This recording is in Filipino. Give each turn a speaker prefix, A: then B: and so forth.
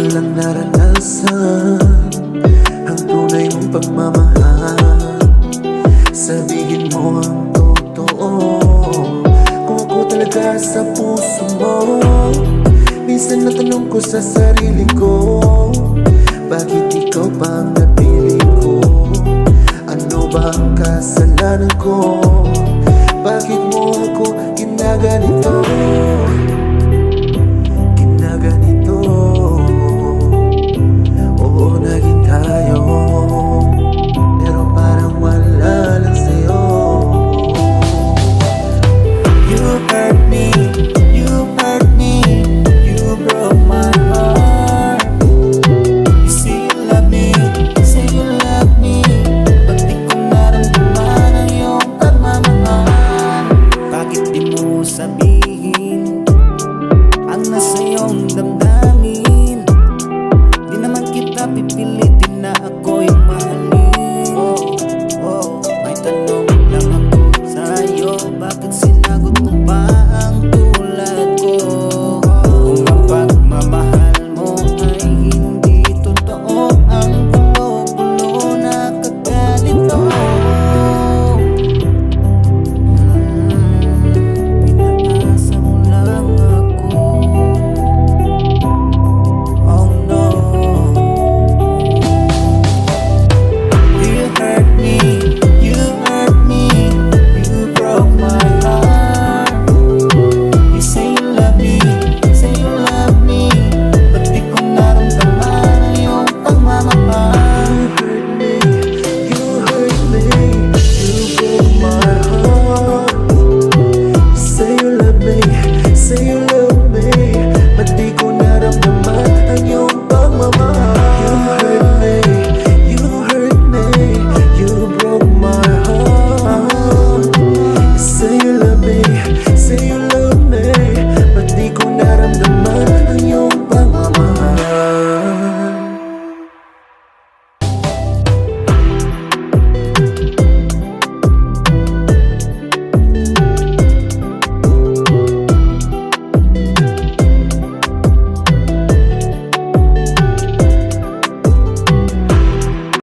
A: lang naranasan ang tunay mong pagmamahal. Sabihin mo ang totoo, kung ako talaga sa puso mo. Minsan natanong ko sa sarili ko, bakit ikaw pa ang napili ko? Ano ba ang kasalanan ko? Bakit mo ako ginaganito?